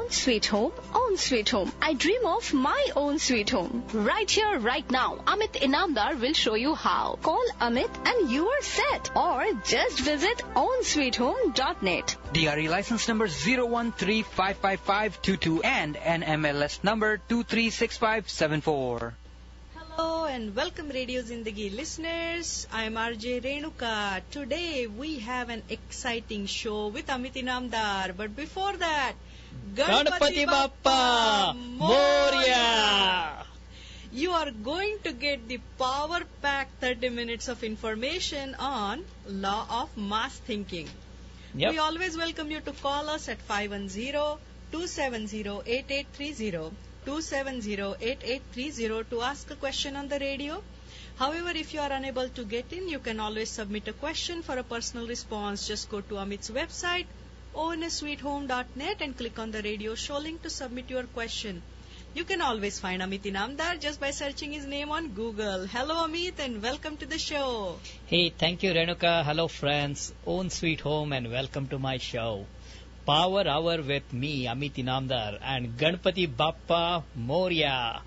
Own sweet home, own sweet home. I dream of my own sweet home. Right here, right now. Amit Inamdar will show you how. Call Amit and you are set. Or just visit ownsweethome.net. DRE license number 013555522 and NMLS number 236574. Hello and welcome Radio Zindagi listeners. I am RJ Renuka. Today we have an exciting show with Amit Inamdar. But before that, Ganpati Bappa Moria! You are going to get the power-packed 30 minutes of information on law of mass thinking. Yep. We always welcome you to call us at 510-270-8830, 270-8830 to ask a question on the radio. However, if you are unable to get in, you can always submit a question for a personal response. Just go to Amit's website, ownsweethome.net, and click on the radio show link to submit your question. You can always find Amit Inamdar just by searching his name on Google. Hello, Amit, and welcome to the show. Hey, thank you, Renuka. Hello, friends. Own Sweet Home, and welcome to my show. Power Hour with me, Amit Inamdar, and Ganpati Bappa Moria.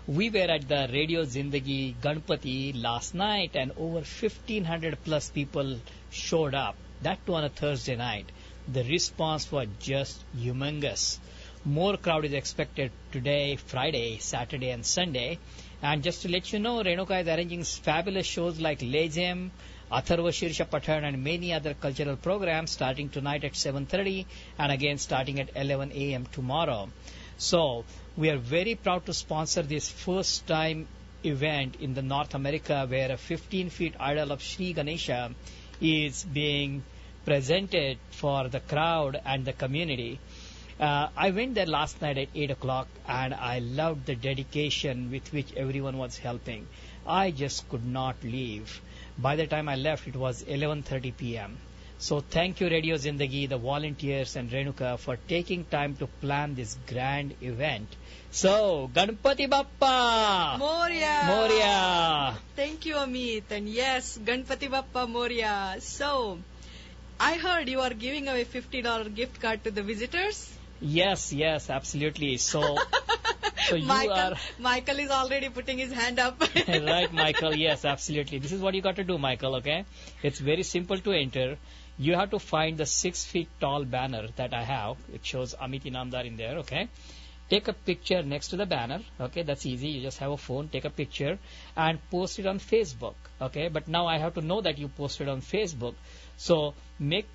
We were at the Radio Zindagi Ganpati last night, and over 1,500 plus people showed up. That too on a Thursday night. The response was just humongous. More crowd is expected today, Friday, Saturday, and Sunday. And just to let you know, Renuka is arranging fabulous shows like Lejam, Atharva Shirsha Pathan, and many other cultural programs starting tonight at 7:30 and again starting at 11 a.m. tomorrow. So we are very proud to sponsor this first-time event in the North America where a 15-feet idol of Sri Ganesha is being presented for the crowd and the community. I went there last night at 8 o'clock and I loved the dedication with which everyone was helping. I just could not leave. By the time I left, it was 11:30 p.m. So thank you, Radio Zindagi, the volunteers, and Renuka for taking time to plan this grand event. So, Ganpati Bappa! Moria! Moria! Thank you, Amit. And yes, Ganpati Bappa Moria. So, I heard you are giving away $50 gift card to the visitors. Yes, absolutely. So you Michael is already putting his hand up. Right, Michael. Yes, absolutely. This is what you got to do, Michael. Okay, it's very simple to enter. You have to find the 6 feet tall banner that I have. It shows Amit Inamdar in there. Okay, take a picture next to the banner. Okay, that's easy. You just have a phone, take a picture, and post it on Facebook. Okay, but now I have to know that you posted on Facebook. So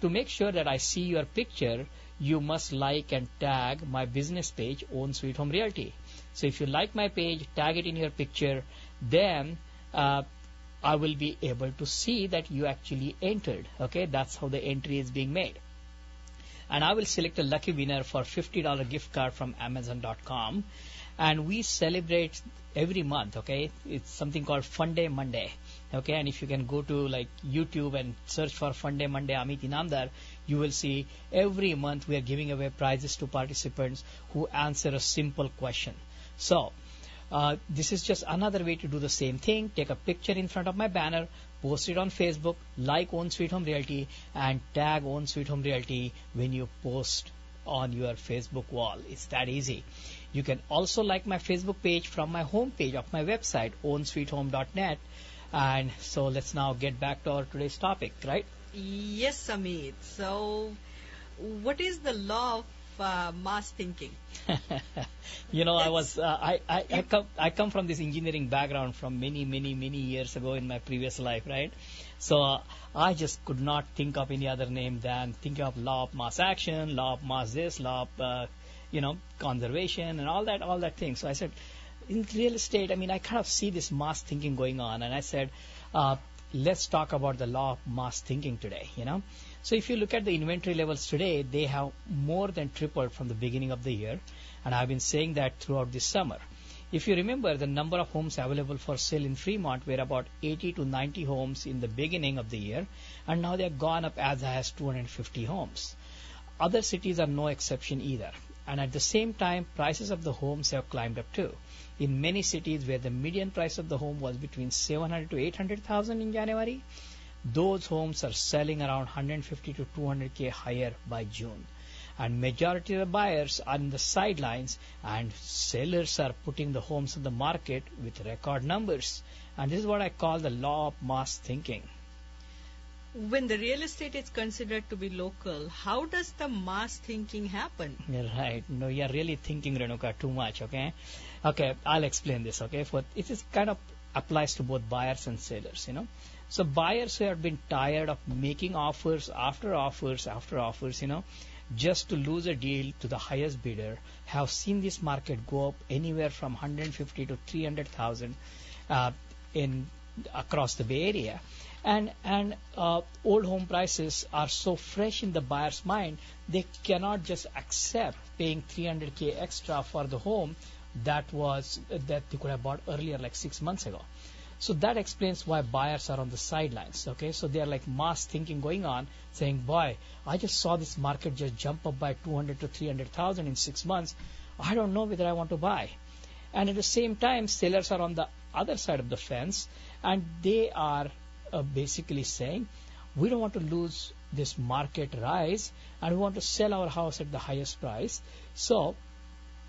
to make sure that I see your picture, you must like and tag my business page, Own Sweet Home Realty. So if you like my page, tag it in your picture, then I will be able to see that you actually entered. Okay, that's how the entry is being made. And I will select a lucky winner for $50 gift card from Amazon.com. And we celebrate every month. Okay, it's something called Fun Day Monday. Okay, and if you can go to like YouTube and search for Fun Day Monday Amit Inamdar, you will see every month we are giving away prizes to participants who answer a simple question. So this is just another way to do the same thing. Take a picture in front of my banner, post it on Facebook, like Own Sweet Home Realty, and tag Own Sweet Home Realty when you post on your Facebook wall. It's that easy. You can also like my Facebook page from my home page of my website, ownsweethome.net. And so let's now get back to our today's topic, right? Yes, Amit. So, what is the law of mass thinking? You know, I come from this engineering background from many years ago in my previous life, right? So I just could not think of any other name than thinking of law of mass action, law of mass this, law of conservation, and all that thing. So I said, in real estate, I mean, I kind of see this mass thinking going on, and I said, let's talk about the law of mass thinking today. So if you look at the inventory levels today, they have more than tripled from the beginning of the year, and I've been saying that throughout this summer. If you remember, the number of homes available for sale in Fremont were about 80 to 90 homes in the beginning of the year, and now they've gone up as high as 250 homes. Other cities are no exception either. And at the same time, prices of the homes have climbed up too. In many cities where the median price of the home was between 700 to 800,000 in January, those homes are selling around 150 to 200K higher by June. and majority of the buyers are in the sidelines, and sellers are putting the homes in the market with record numbers. And this is what I call the law of mass thinking. When the real estate is considered to be local, how does the mass thinking happen? You're right. No, you're really thinking, Renuka, too much, okay? Okay, I'll explain this, okay? It is kind of applies to both buyers and sellers, So buyers who have been tired of making offers after offers after offers, just to lose a deal to the highest bidder, have seen this market go up anywhere from 150 to 300,000 in across the Bay Area. And old home prices are so fresh in the buyer's mind, they cannot just accept paying 300K extra for the home that they could have bought earlier, like 6 months ago. So that explains why buyers are on the sidelines. Okay, so they are like mass thinking going on, saying, "Boy, I just saw this market just jump up by 200 to 300,000 in 6 months. I don't know whether I want to buy." And at the same time, sellers are on the other side of the fence, and they are basically saying, "We don't want to lose this market rise, and we want to sell our house at the highest price." So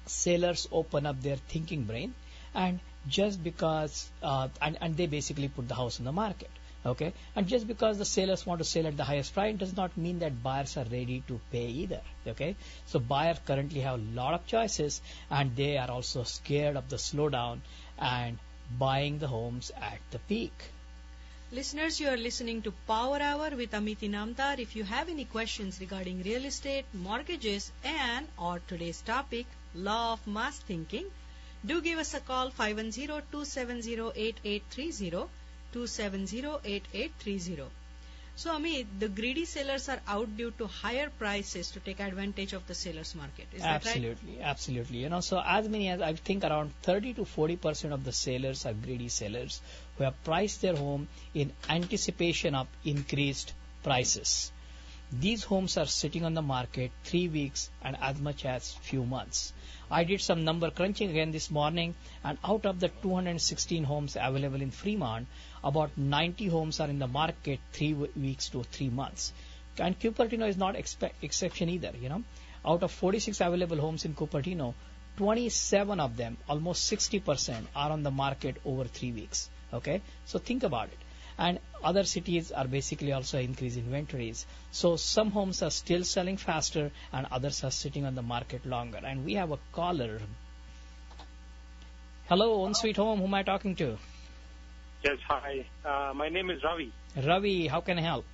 sellers open up their thinking brain, and just because and they basically put the house in the market, okay, and just because the sellers want to sell at the highest price does not mean that buyers are ready to pay either, okay. So buyers currently have a lot of choices, and they are also scared of the slowdown and buying the homes at the peak. Listeners, you are listening to Power Hour with Amit Inamdar. If you have any questions regarding real estate, mortgages, and or today's topic, law of mass thinking, do give us a call, 510-270-8830, 270-8830. So, Amit, the greedy sellers are out due to higher prices to take advantage of the seller's market. Is that right? Absolutely. So as many as I think around 30 to 40% of the sellers are greedy sellers who have priced their home in anticipation of increased prices. These homes are sitting on the market 3 weeks and as much as few months. I did some number crunching again this morning, and out of the 216 homes available in Fremont, about 90 homes are in the market 3 weeks to 3 months. And Cupertino is not exception either, Out of 46 available homes in Cupertino, 27 of them, almost 60%, are on the market over 3 weeks. Okay, so think about it. And other cities are basically also increasing inventories. So some homes are still selling faster, and others are sitting on the market longer. And we have a caller. Hello, Own Sweet Home. Who am I talking to? Yes, hi. My name is Ravi. Ravi, how can I help?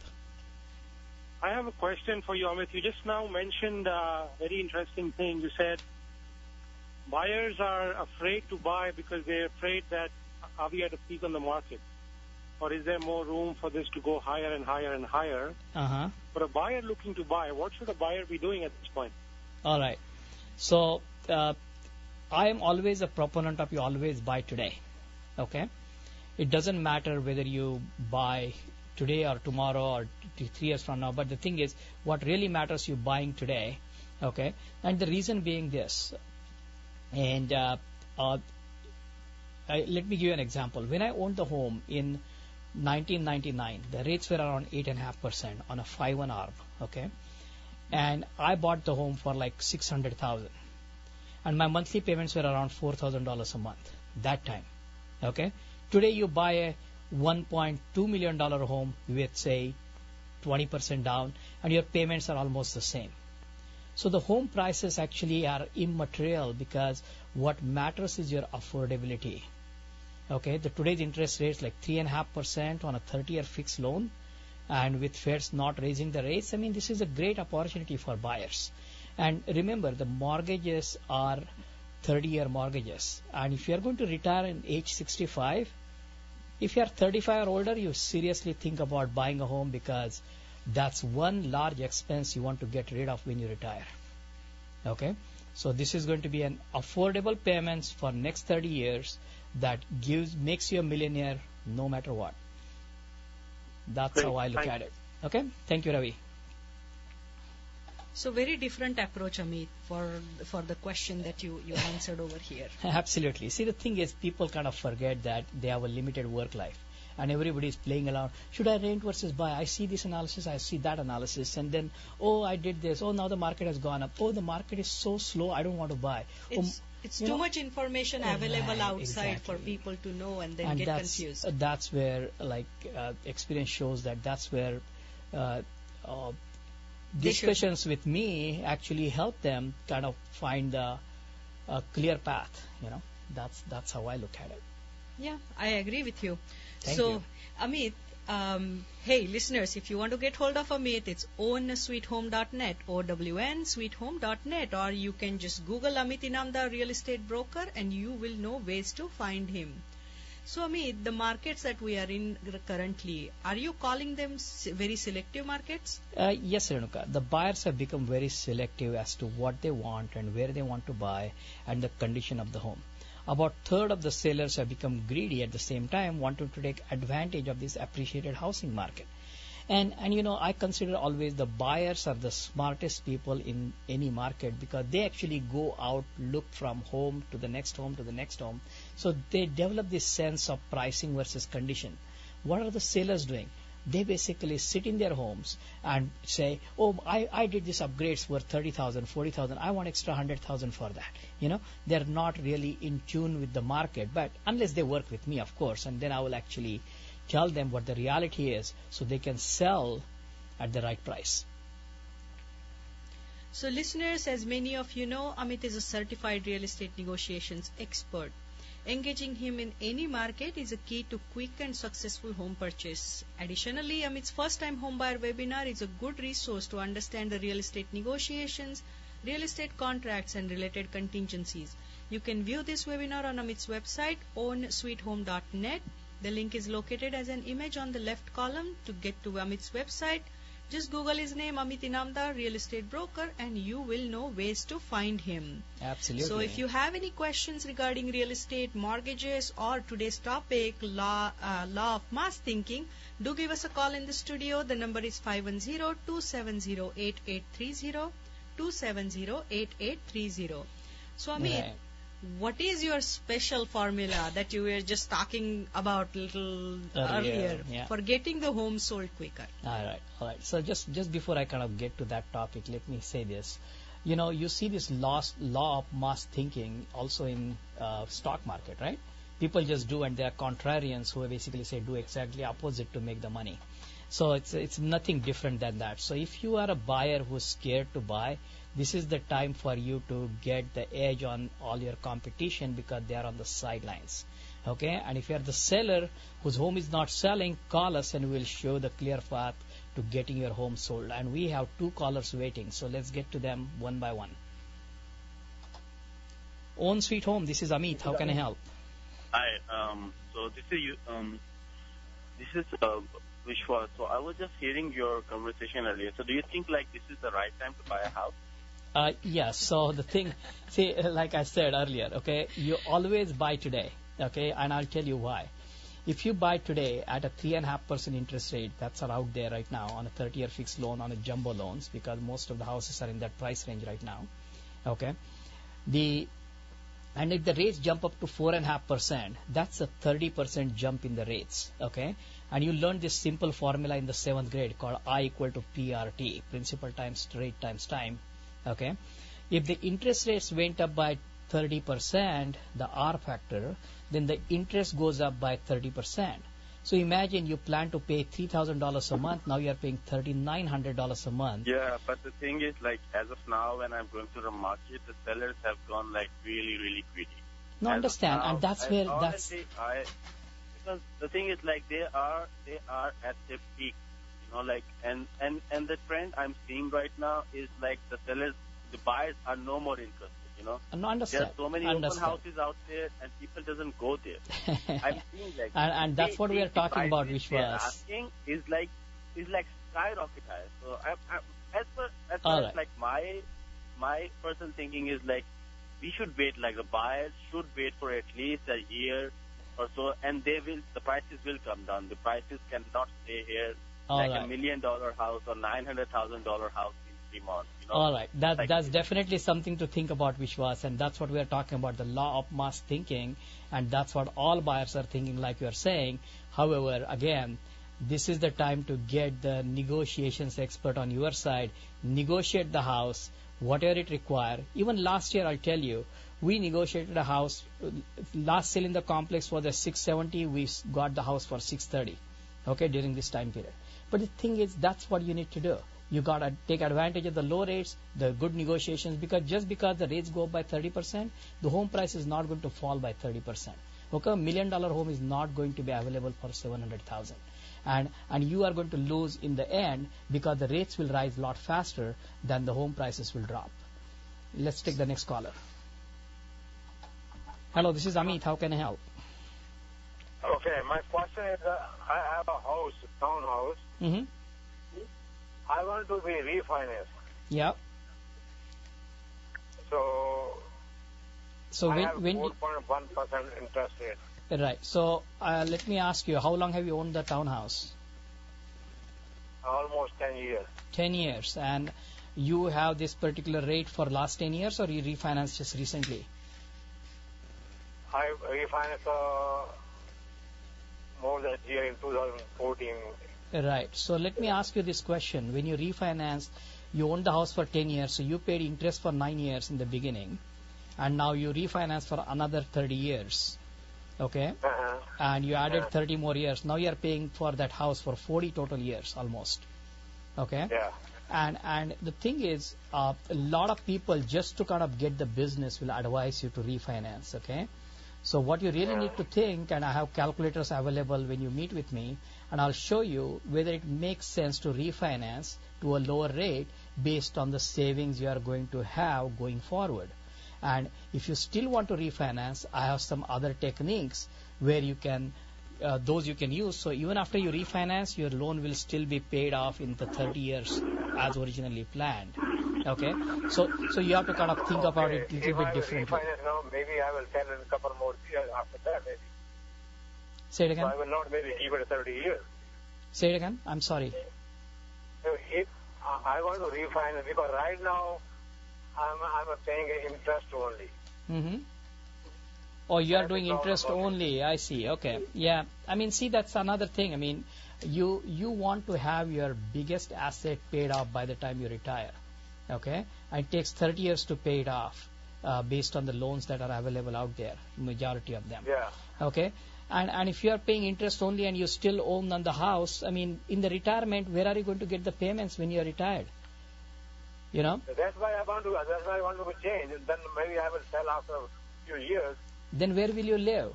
I have a question for you, Amit. You just now mentioned a very interesting thing. You said buyers are afraid to buy because they're afraid that are we at a peak on the market? Or is there more room for this to go higher and higher and higher? Uh-huh. For a buyer looking to buy, what should a buyer be doing at this point? All right. So I am always a proponent of you always buy today. Okay? It doesn't matter whether you buy today or tomorrow or 3 years from now. But the thing is, what really matters, you buying today. Okay? And the reason being this. And let me give you an example. When I owned the home in 1999, the rates were around 8.5% on a 5-1 ARM, okay? And I bought the home for like $600,000. And my monthly payments were around $4,000 a month that time, okay? Today you buy a $1.2 million home with, say, 20% down, and your payments are almost the same. So the home prices actually are immaterial because what matters is your affordability. Okay, today's interest rates like 3.5% on a 30-year fixed loan, and with Feds not raising the rates, this is a great opportunity for buyers. And remember, the mortgages are 30-year mortgages, and if you are going to retire in age 65, if you are 35 or older, you seriously think about buying a home because that's one large expense you want to get rid of when you retire. Okay, so this is going to be an affordable payments for next 30 years that makes you a millionaire no matter what. That's Great. how I look at it. Okay, thank you, Ravi. So very different approach, Amit, for the question that you answered over here. Absolutely. See, the thing is, people kind of forget that they have a limited work life. and everybody is playing around. Should I rent versus buy? I see this analysis, I see that analysis, and then, oh, I did this. Oh, now the market has gone up. Oh, the market is so slow, I don't want to buy. It's too much information available outside for people to know and then get confused. That's where, experience shows that's where discussions with me actually help them kind of find a clear path. That's how I look at it. Yeah, I agree with you. Thank you. Amit, hey, listeners, if you want to get hold of Amit, it's ownsweethome.net, OWN-sweethome.net, or you can just Google Amit Inamdar Real Estate Broker and you will know ways to find him. So, Amit, the markets that we are in currently, are you calling them very selective markets? Yes, Renuka. The buyers have become very selective as to what they want and where they want to buy and the condition of the home. About a third of the sellers have become greedy at the same time, wanting to take advantage of this appreciated housing market. And I consider always the buyers are the smartest people in any market because they actually go out, look from home to the next home to the next home. So they develop this sense of pricing versus condition. What are the sellers doing? They basically sit in their homes and say, oh, I did this upgrades worth 30,000, 40,000. I want extra 100,000 for that. They're not really in tune with the market, but unless they work with me, of course, and then I will actually tell them what the reality is so they can sell at the right price. So listeners, as many of you know, Amit is a certified real estate negotiations expert. Engaging him in any market is a key to quick and successful home purchase. Additionally, Amit's first-time homebuyer webinar is a good resource to understand the real estate negotiations, real estate contracts, and related contingencies. You can view this webinar on Amit's website, ownsweethome.net. The link is located as an image on the left column. To get to Amit's website, just Google his name, Amit Inamdar, Real Estate Broker, and you will know ways to find him. Absolutely. So if you have any questions regarding real estate, mortgages, or today's topic, law of mass thinking, do give us a call in the studio. The number is 510-270-8830, 270-8830. So Amit, what is your special formula that you were just talking about little earlier for getting the home sold quicker? All right. So just before I kind of get to that topic, let me say this. You see this law of mass thinking also in stock market, right? People just do, and there are contrarians who basically say do exactly opposite to make the money. So it's nothing different than that. So if you are a buyer who's scared to buy, this is the time for you to get the edge on all your competition because they are on the sidelines. Okay? And if you are the seller whose home is not selling, call us and we will show the clear path to getting your home sold. And we have 2 callers waiting, so let's get to them one by one. Own Sweet Home, this is Amit. How can I help? Hi. So this is Vishwa. So I was just hearing your conversation earlier. So do you think this is the right time to buy a house? Yes. So the thing, see, like I said earlier, okay, you always buy today, okay, and I'll tell you why. If you buy today at a 3.5% interest rate, that's out there right now on a 30-year fixed loan on a jumbo loans, because most of the houses are in that price range right now, okay. And if the rates jump up to 4.5%, that's a 30% jump in the rates, okay. And you learn this simple formula in the 7th grade called I equal to PRT, principal times rate times time. Okay, if the interest rates went up by 30%, the R factor, then the interest goes up by 30%. So imagine you plan to pay $3,000 a month, now you are paying $3,900 a month. Yeah, but the thing is, as of now, when I'm going through the market, the sellers have gone really, really greedy. No, I understand, and that's where because the thing is, they are at their peak. And the trend I'm seeing right now is the sellers, the buyers are no more interested, No, understand. There are so many open houses out there and people doesn't go there. I'm seeing and that's what we are talking about, Vishwas. Asking is skyrocket high. So as far as my personal thinking is we should wait, the buyers should wait for at least a year or so, and the prices will come down. The prices cannot stay here. $1 million house or $900,000 house in 3 months. All right, that's definitely something to think about, Vishwas, and that's what we are talking about, the law of mass thinking, and that's what all buyers are thinking, like you are saying. However, again, this is the time to get the negotiations expert on your side, negotiate the house, whatever it require. Even last year, I'll tell you, we negotiated a house. Last sale in the complex was at 670. We got the house for 630. Okay, during this time period. But the thing is, that's what you need to do. You gotta take advantage of the low rates, the good negotiations, because just because the rates go up by 30%, the home price is not going to fall by 30%. Okay, $1 million home is not going to be available for 700,000, and you are going to lose in the end because the rates will rise a lot faster than the home prices will drop. Let's take the next caller. Hello, this is Amit. How can I help? Okay, my question is, I have a house, a townhouse. Mm-hmm. I want to be refinanced. Yeah. So I have 4.1% interest rate. Right. So let me ask you, how long have you owned the townhouse? Almost 10 years. 10 years. And you have this particular rate for last 10 years, or you refinanced just recently? I refinanced more than a year in 2014. Right. So let me ask you this question. When you refinance, you owned the house for 10 years, so you paid interest for 9 years in the beginning, and now you refinance for another 30 years. Okay? Uh-huh. And you added 30 more years. Now you are paying for that house for 40 total years almost. Okay? Yeah. And the thing is, a lot of people, just to kind of get the business, will advise you to refinance. Okay? So what you really need to think, and I have calculators available when you meet with me, and I'll show you whether it makes sense to refinance to a lower rate based on the savings you are going to have going forward. And if you still want to refinance, I have some other techniques where you can, those you can use. So even after you refinance, your loan will still be paid off in the 30 years as originally planned. Okay, so you have to kind of think about it a little bit differently. Now, maybe I will sell in a couple more years after that, maybe. Say it again. So I will not maybe keep it 30 years. Say it again. I'm sorry. So if I want to refinance, because right now I'm paying interest only. Mm-hmm. Oh, you are doing interest only. I see. Okay. Yeah. I mean, see, that's another thing. I mean, you want to have your biggest asset paid off by the time you retire. Okay. And it takes 30 years to pay it off based on the loans that are available out there, majority of them. Yeah. Okay. And if you are paying interest only and you still own on the house, I mean, in the retirement, where are you going to get the payments when you are retired? You know? That's why I want to change. And then maybe I will sell after a few years. Then where will you live?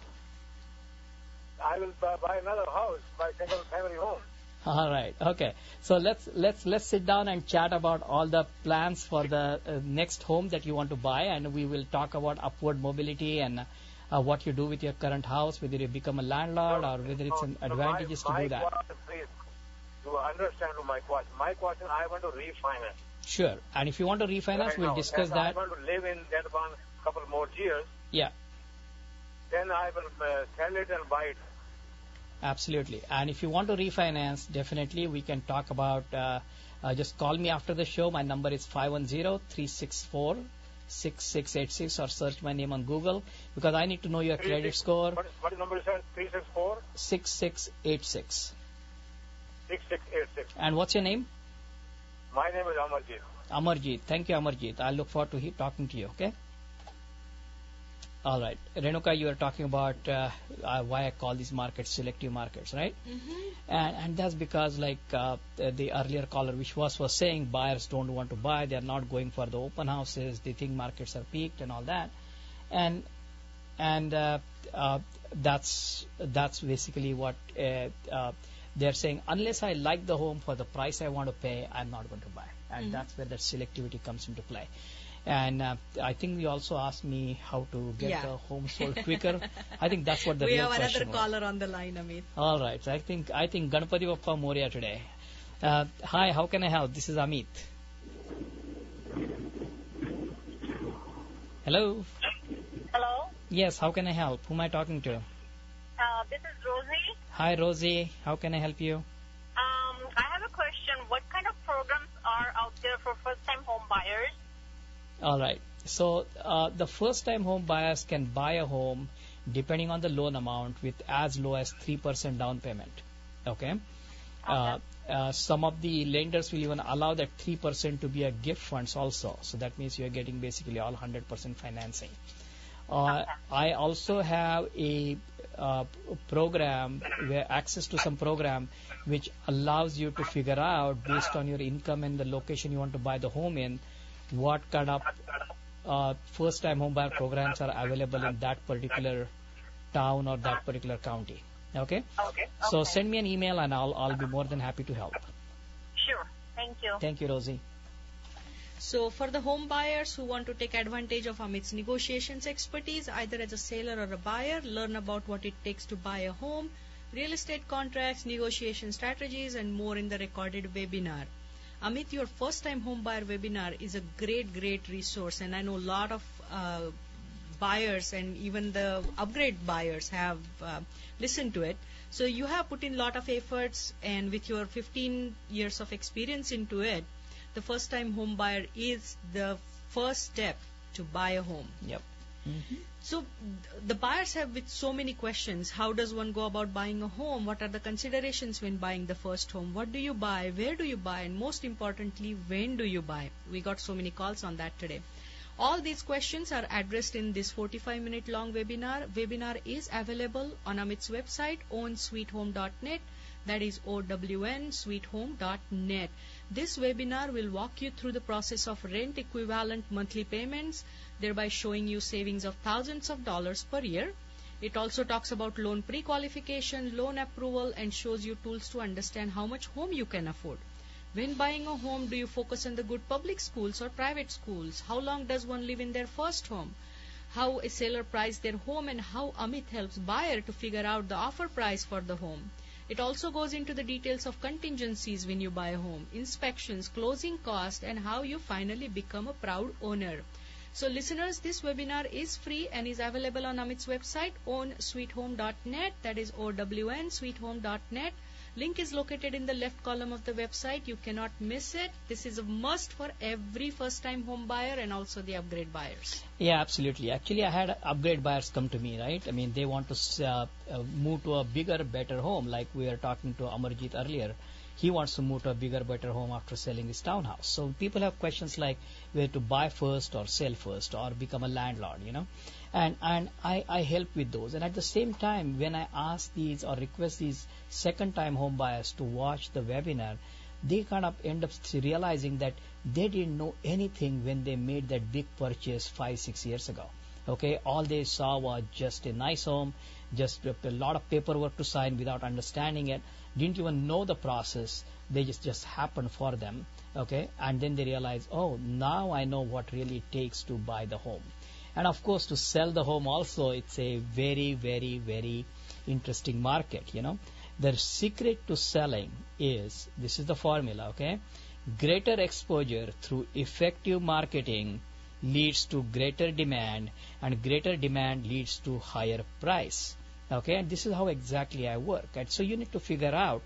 I will buy another house, buy single family home. All right. Okay. So let's sit down and chat about all the plans for the next home that you want to buy, and we will talk about upward mobility and what you do with your current house, whether you become a landlord or whether it's an advantageous to do that. Question, please, to understand my question. My question, I want to refinance. Sure. And if you want to refinance, we'll discuss that. I want to live in that one couple more years. Yeah. Then I will sell it and buy it. Absolutely. And if you want to refinance, definitely we can talk about, just call me after the show. My number is 510-364-6686 or search my name on Google because I need to know your credit score. What number is that? 364? 6686. 6686. And what's your name? My name is Amarjit. Amarjit. Thank you, Amarjit. I look forward to talking to you, okay? All right. Renuka, you were talking about why I call these markets selective markets, right? Mm-hmm. And that's because, like the earlier caller, Vishwas was saying, buyers don't want to buy. They're not going for the open houses. They think markets are peaked and all that. And that's basically what they're saying. Unless I like the home for the price I want to pay, I'm not going to buy. And that's where that selectivity comes into play. And I think you also asked me how to get the home sold quicker. I think that's what the real question was. We have another caller on the line, Amit. All right. So I think Ganpati Bappa Moria today. Hi, how can I help? This is Amit. Hello? Hello? Yes, how can I help? Who am I talking to? This is Rosie. Hi, Rosie. How can I help you? I have a question. What kind of programs are out there for first-time All right. So the first-time home buyers can buy a home depending on the loan amount with as low as 3% down payment. Okay. Some of the lenders will even allow that 3% to be a gift funds also. So that means you are getting basically all 100% financing. I also have a program where access to some program which allows you to figure out based on your income and the location you want to buy the home in, what kind of first-time home buyer programs are available in that particular town or that particular county. Okay? So send me an email and I'll be more than happy to help. Sure. Thank you. Thank you, Rosie. So for the home buyers who want to take advantage of Amit's negotiations expertise, either as a seller or a buyer, learn about what it takes to buy a home, real estate contracts, negotiation strategies, and more in the recorded webinar. Amit, your first-time home buyer webinar is a great resource, and I know a lot of buyers and even the upgrade buyers have listened to it. So you have put in a lot of efforts, and with your 15 years of experience into it, the first-time home buyer is the first step to buy a home. Yep. Mm-hmm. So the buyers have with so many questions. How does one go about buying a home? What are the considerations when buying the first home? What do you buy? Where do you buy? And most importantly, when do you buy? We got so many calls on that today. All these questions are addressed in this 45-minute long webinar. Webinar is available on Amit's website, ownsweethome.net. That is OWNsweethome.net. This webinar will walk you through the process of rent equivalent monthly payments, thereby showing you savings of thousands of dollars per year. It also talks about loan pre-qualification, loan approval, and shows you tools to understand how much home you can afford. When buying a home, do you focus on the good public schools or private schools? How long does one live in their first home? How a seller priced their home, and how Amit helps buyer to figure out the offer price for the home. It also goes into the details of contingencies when you buy a home, inspections, closing costs, and how you finally become a proud owner. So listeners, this webinar is free and is available on Amit's website, ownsweethome.net. That is OWNsweethome.net. Link is located in the left column of the website. You cannot miss it. This is a must for every first-time home buyer and also the upgrade buyers. Yeah, absolutely. Actually, I had upgrade buyers come to me, right? I mean, they want to move to a bigger, better home. Like we were talking to Amarjit earlier. He wants to move to a bigger, better home after selling his townhouse. So people have questions like whether to buy first or sell first or become a landlord, you know. And I help with those. And at the same time, when I ask these or request these second-time home buyers to watch the webinar, they kind of end up realizing that they didn't know anything when they made that big purchase 5-6 years ago. Okay, all they saw was just a nice home, just a lot of paperwork to sign without understanding it, didn't even know the process. They just happened for them. Okay, and then they realize, oh, now I know what really it takes to buy the home. And of course, to sell the home also, it's a very interesting market, you know. The secret to selling is, this is the formula, okay? Greater exposure through effective marketing leads to greater demand, and greater demand leads to higher price, okay? And this is how exactly I work. And so you need to figure out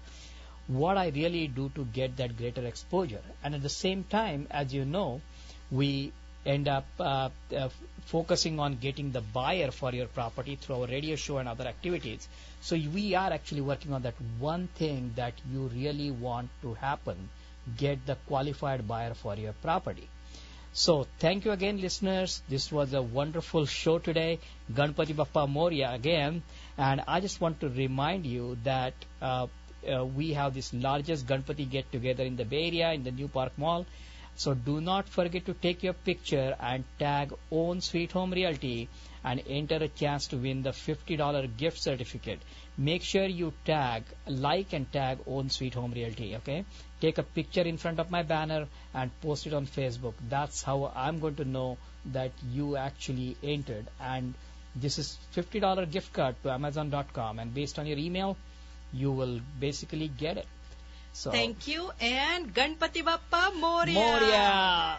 what I really do to get that greater exposure. And at the same time, as you know, we end up focusing on getting the buyer for your property through our radio show and other activities. So we are actually working on that one thing that you really want to happen, get the qualified buyer for your property. So thank you again, listeners. This was a wonderful show today. Ganpati Bappa Moria again. And I just want to remind you that we have this largest Ganpati get-together in the Bay Area, in the New Park Mall. So do not forget to take your picture and tag Own Sweet Home Realty and enter a chance to win the $50 gift certificate. Make sure you like and tag Own Sweet Home Realty, okay? Take a picture in front of my banner and post it on Facebook. That's how I'm going to know that you actually entered. And this is $50 gift card to Amazon.com. And based on your email, you will basically get it. So, thank you, and Ganpati Bappa Moria. Moria.